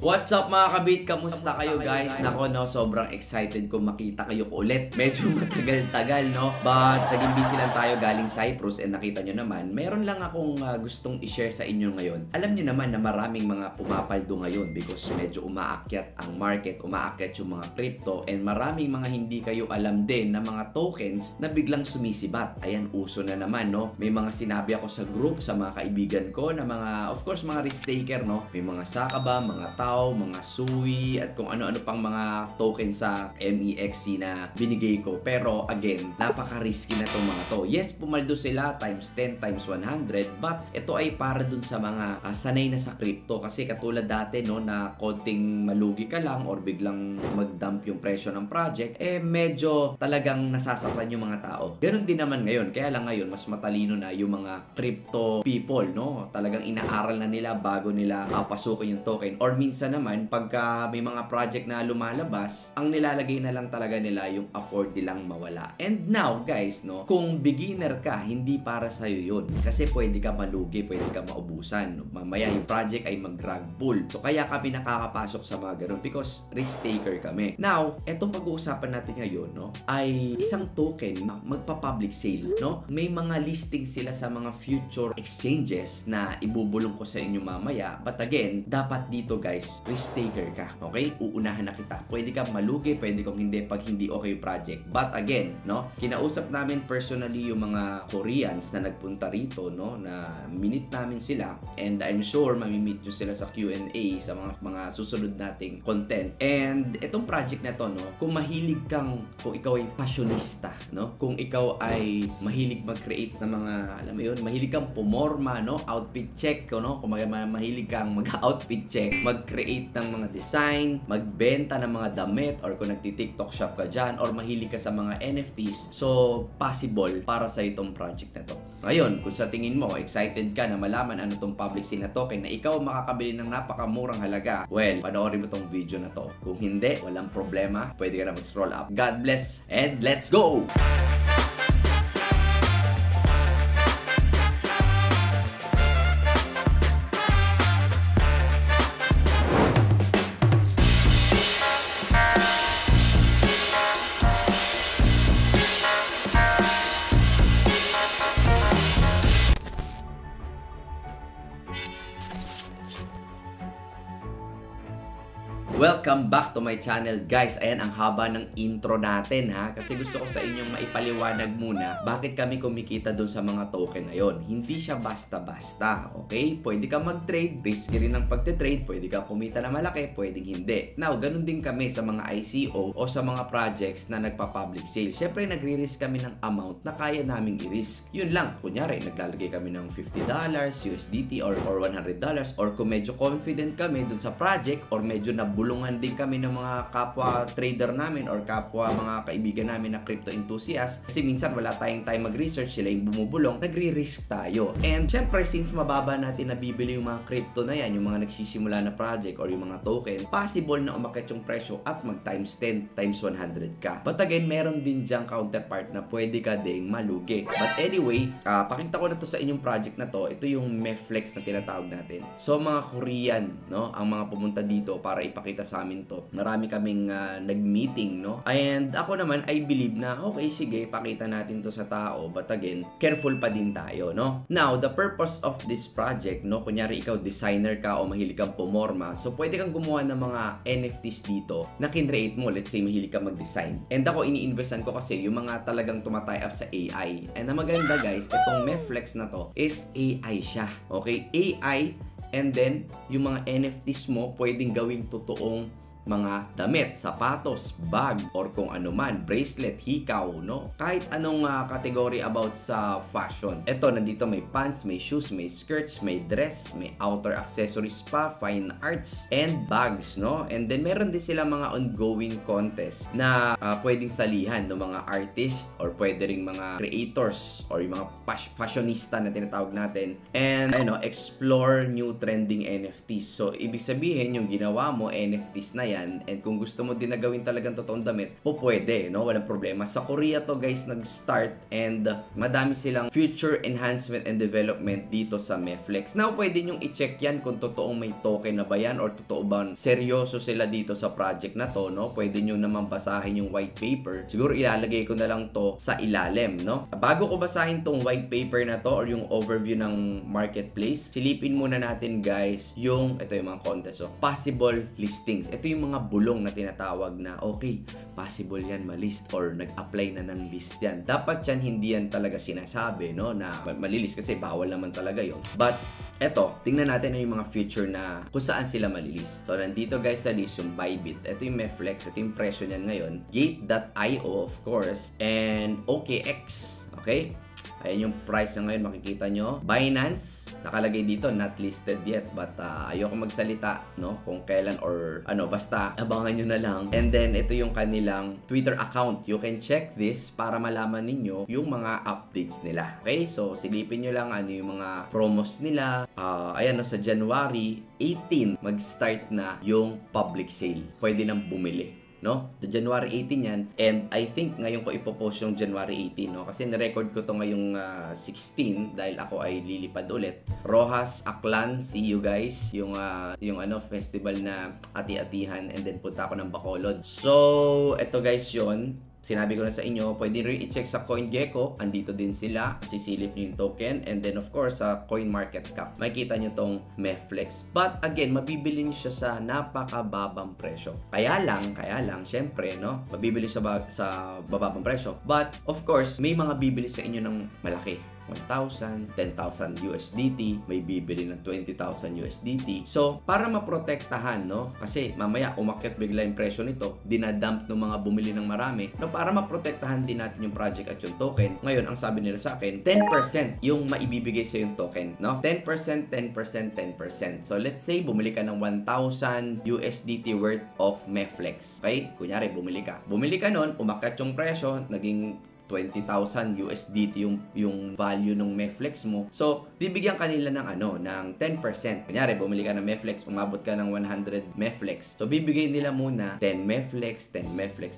What's up mga kabit? Kamusta kayo guys? Nako no, sobrang excited ko makita kayo ulit. Medyo matagal-tagal no, but naging busy lang tayo galing Cyprus and nakita nyo naman, meron lang akong gustong i-share sa inyo ngayon. Alam nyo naman na maraming mga pumapaldo ngayon because medyo umaakyat ang market, umaakyat yung mga crypto, and maraming mga hindi kayo alam din na mga tokens na biglang sumisibat. Ayan, uso na naman no. May mga sinabi ako sa group, sa mga kaibigan ko na mga, of course mga risk taker no. May mga Sakaba, mga tao, mga SUI, at kung ano-ano pang mga token sa MEXC na binigay ko. Pero again, napaka-risky na itong mga to. Yes, pumaldo sila times 10, times 100, but ito ay para dun sa mga sanay na sa crypto. Kasi katulad dati no, na konting malugi ka lang or biglang mag-dump yung presyo ng project, eh medyo talagang nasasaktan yung mga tao. Ganon din naman ngayon. Kaya lang ngayon, mas matalino na yung mga crypto people, no? Talagang inaaral na nila bago nila pasukin yung token. Or minsan naman, pagka may mga project na lumalabas, ang nilalagay na lang talaga nila yung afford nilang mawala. And now, guys, no, kung beginner ka, hindi para sa'yo yun. Kasi pwede ka malugi, pwede ka maubusan. Mamaya yung project ay mag-rug pull. So, kaya kami nakakapasok sa mga ganun because risk taker kami. Now, etong pag-uusapan natin ngayon, no, ay isang token magpa-public sale, no? May mga listing sila sa mga future exchanges na ibubulong ko sa inyo mamaya. But again, dapat dito, guys, risk taker ka, okay? Uunahan na kita. Pwede ka malugi, pwede kung hindi pag hindi okay yung project. But again, no, kinausap namin personally yung mga Koreans na nagpunta rito, no, na minute namin sila, and I'm sure mamimit nyo sila sa Q&A sa mga susunod nating content. And itong project na to, no, kung mahilig kang, kung ikaw ay passionista, no, kung ikaw ay mahilig mag-create ng mga, alam mo yun, mahilig kang pumorma, no, outfit check, no, kung mahilig kang mag-outfit check, mag-create ng mga design, magbenta ng mga damit, or kung nagti-TikTok shop ka dyan, or mahilig ka sa mga NFTs, so possible para sa itong project na to. Ngayon, kung sa tingin mo, excited ka na malaman ano tong public sale na token na ikaw makakabili ng napakamurang halaga, well, panoorin mo tong video na to. Kung hindi, walang problema, pwede ka na mag-scroll up. God bless, and let's go! Welcome back to my channel, guys. Ayan, ang haba ng intro natin ha, kasi gusto ko sa inyong maipaliwanag muna bakit kami kumikita dun sa mga token na yon. Hindi siya basta-basta, okay? Pwede ka mag-trade, risky rin ang pagte-trade, pwede ka kumita na malaki, pwedeng hindi. Now, ganun din kami sa mga ICO o sa mga projects na nagpa-public sale. Syempre, nagre-risk kami ng amount na kaya naming i-risk. Yun lang, kunyari, naglalagay kami ng $50 USDT or $100, or kung medyo confident kami dun sa project or medyo nabulungan din kami ng mga kapwa trader namin or kapwa mga kaibigan namin na crypto enthusiast, kasi minsan wala tayong time mag-research, sila yung bumubulong, nagre-risk tayo. And syempre, since mababa natin nabibili yung mga crypto na yan, yung mga nagsisimula na project or yung mga token, possible na umakyat yung presyo at mag times 10, times 100 ka. But again, meron din dyang counterpart na pwede ka ding malugi. But anyway, pakita ko na to sa inyong project na to. Ito yung Meflex na tinatawag natin. So mga Korean, no, ang mga pumunta dito para ipakita sa amin to. Marami kaming nag-meeting, no? And ako naman, I believe na, okay, sige, pakita natin to sa tao. But again, careful pa din tayo, no? Now, the purpose of this project, no? Kunyari, ikaw, designer ka o mahilig kang pumorma. So, pwede kang gumawa ng mga NFTs dito na kinreate mo. Let's say, mahilig kang mag-design. And ako, ini-investan ko kasi yung mga talagang tumatay up sa AI. And ang maganda, guys, itong Meflex na to is AI siya. Okay? AI. And then, yung mga NFTs mo, pwedeng gawing totoong mga damit, sapatos, bag, or kung ano man, bracelet, hikaw, no? Kahit anong category about sa fashion. Ito, nandito may pants, may shoes, may skirts, may dress, may outer accessories pa, fine arts, and bags, no? And then, meron din sila mga ongoing contest na pwedeng salihan ng mga artist or pwede ring mga creators or yung mga fashionista na tinatawag natin. And, explore new trending NFTs. So, ibig sabihin, yung ginawa mo, NFTs na yan, yan, and kung gusto mo din na gawin talagang totoong damit, pwede, no? Walang problema. Sa Korea to guys nag-start, and madami silang future enhancement and development dito sa Meflex. Now, pwede nyong i-check yan kung totoong may token na ba yan, or totoo ba seryoso sila dito sa project na to, no? Pwede nyo naman basahin yung white paper. Siguro ilalagay ko na lang to sa ilalim, no? Bago ko basahin tong white paper na to or yung overview ng marketplace, silipin muna natin guys yung, ito yung mga contest, possible listings. Ito yung mga bulong na tinatawag na, okay, possible yan malist or nag-apply na ng list yan. Dapat yan, hindi yan talaga sinasabi, no, na malilist kasi bawal naman talaga yon. But eto, tingnan natin yung mga feature na kung saan sila malilist. So, nandito guys sa list yung Bybit. Ito yung Meflex. Ito yung presyo niyan ngayon. Gate.io of course. And OKX. Okay? Ayan yung price na ngayon, makikita nyo. Binance, nakalagay dito, not listed yet. But ayoko magsalita, no? Kung kailan or ano, basta abangan nyo na lang. And then, ito yung kanilang Twitter account. You can check this para malaman ninyo yung mga updates nila. Okay? So, silipin nyo lang ano yung mga promos nila. Ayan, no, sa January 18, mag-start na yung public sale. Pwede nang bumili. No? The January 18 yan. And I think ngayon ko ipopost yung January 18, no? Kasi nirecord ko to ngayong 16 dahil ako ay lilipad ulit. Rojas Aklan, see you guys. Yung ano, festival na ati-atihan, and then punta ako ng Bacolod. So, eto guys yun. Sinabi ko na sa inyo, pwede rin i-check sa CoinGecko. Andito din sila. Sisilip nyo yung token. And then, of course, sa CoinMarketCap. Makikita nyo tong Meflex. But, again, mabibili nyo siya sa napakababang presyo. Kaya lang, syempre, no? Mabibili sa bababang presyo. But, of course, may mga bibili sa inyo ng malaki. 1,000, 10,000 USDT, may bibili ng 20,000 USDT. So, para maprotektahan, no? Kasi mamaya umakyat bigla yung presyo nito, dinadump ng mga bumili ng marami. No, para maprotektahan din natin yung project at yung token. Ngayon, ang sabi nila sa akin, 10% yung maibibigay sa yung token, no? 10%, 10%, 10%. So, let's say bumili ka ng 1,000 USDT worth of Meflex. Okay? Kunyari, bumili ka nun, umakyat yung presyo, naging 20,000 USDT yung value ng Meflex mo. So, bibigyan kanila ng 10%. Kunyari, bumili ka ng Meflex, umabot ka ng 100 Meflex. So, bibigay nila muna 10 Meflex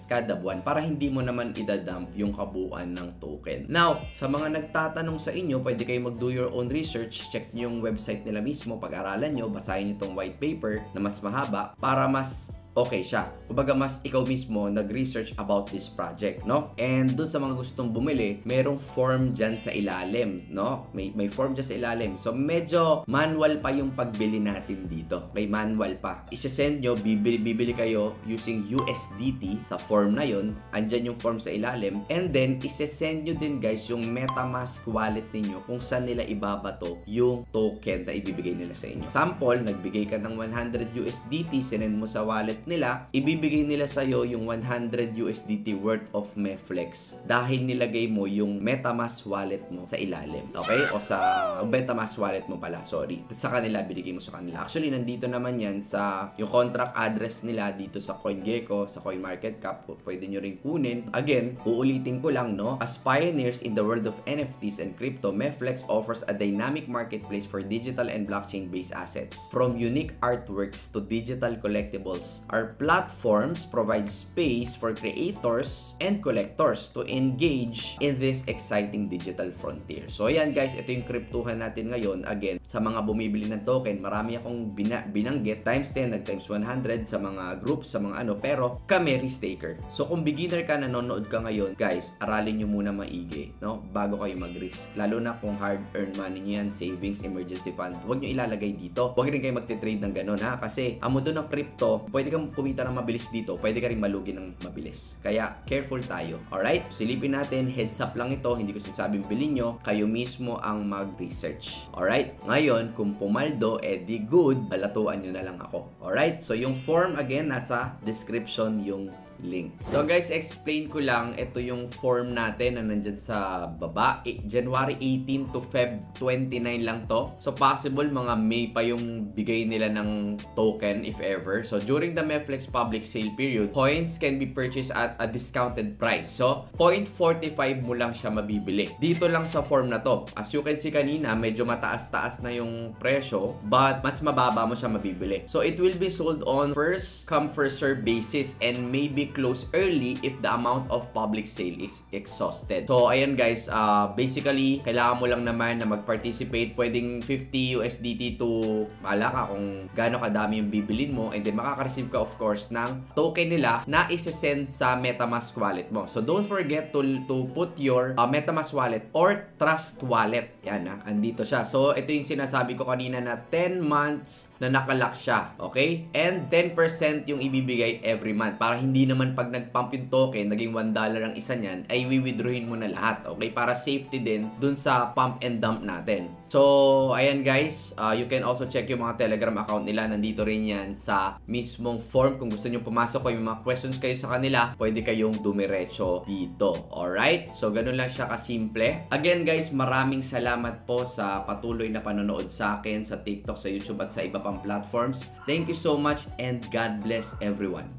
kada buwan para hindi mo naman idadump yung kabuuan ng token. Now, sa mga nagtatanong sa inyo, pwede kayo mag-do your own research. Check nyo yung website nila mismo, pag-aralan nyo, basahin nyo tong white paper na mas mahaba para mas okay siya. Kumbaga, mas ikaw mismo nag-research about this project, no? And dun sa mga gustong bumili, merong form dyan sa ilalim, no? May form dyan sa ilalim. So, medyo manual pa yung pagbili natin dito. May manual pa. Isesend nyo, bibili kayo using USDT sa form na yon. Andyan yung form sa ilalim. And then, isesend nyo din guys yung MetaMask wallet ninyo kung saan nila ibabato yung token na ibibigay nila sa inyo. Sample, nagbigay ka ng 100 USDT, sinend mo sa wallet nila, ibibigay nila sa'yo yung 100 USDT worth of Meflex dahil nilagay mo yung MetaMask wallet mo sa ilalim. Okay? O sa MetaMask wallet mo pala, sorry. Sa kanila, binigay mo sa kanila. Actually, nandito naman yan sa yung contract address nila dito sa CoinGecko, sa CoinMarketCap. Pwede nyo rin kunin. Again, uulitin ko lang, no? As pioneers in the world of NFTs and crypto, Meflex offers a dynamic marketplace for digital and blockchain-based assets. From unique artworks to digital collectibles, our platforms provide space for creators and collectors to engage in this exciting digital frontier. So ayan guys, ito yung kryptuhan natin ngayon. Again, sa mga bumibili ng token, marami akong binanggit times 10, nag-times 100 sa mga groups, sa mga ano, pero kami risk taker. So kung beginner ka, nanonood ka ngayon, guys, aralin nyo muna maigi, no? Bago kayo mag-risk. Lalo na kung hard-earned money nyo yan, savings, emergency fund, huwag nyo ilalagay dito. Huwag rin kayo magte-trade ng ganun, ha? Kasi ang mundo ng crypto, pwede kang kumita ng mabilis dito, pwede ka rin malugi ng mabilis. Kaya, careful tayo. Alright? Silipin natin, heads up lang ito, hindi ko sinasabing bilhin nyo, kayo mismo ang mag-research. Alright? Ngayon, kung pumaldo, di good, balatuan nyo na lang ako. Alright? So, yung form, again, nasa description yung link. So guys, explain ko lang, ito yung form natin na nandyan sa baba. January 18 to Feb 29 lang to. So possible mga May pa yung bigay nila ng token if ever. So during the Meflex public sale period, coins can be purchased at a discounted price. So 0.45 mo lang siya mabibili. Dito lang sa form na to. As you can see kanina, medyo mataas-taas na yung presyo, but mas mababa mo siya mabibili. So it will be sold on first come first serve basis and maybe close early if the amount of public sale is exhausted. So ayan guys, basically kailangan mo lang naman na mag-participate. Pwedeng 50 USDT to maala ka kung gaano kadami yung bibilin mo, and then makaka-receive ka of course ng token nila na isa-send sa MetaMask wallet mo. So don't forget to put your MetaMask wallet or Trust wallet. Yan andito siya. So ito yung sinasabi ko kanina na 10 months na nakalock siya. Okay? And 10% yung ibibigay every month. Para hindi naman pag nag-pump yung token, naging $1 ang isa niyan, ay withdrawin mo na lahat. Okay? Para safety din dun sa pump and dump natin. So, ayan guys, you can also check yung mga Telegram account nila. Nandito rin yan sa mismong form. Kung gusto nyo pumasok ko yung mga questions kayo sa kanila, pwede kayong dumiretso dito. Alright? So, ganun lang siya kasimple. Again guys, maraming salamat po sa patuloy na panonood sa akin sa TikTok, sa YouTube at sa iba pang platforms. Thank you so much and God bless everyone.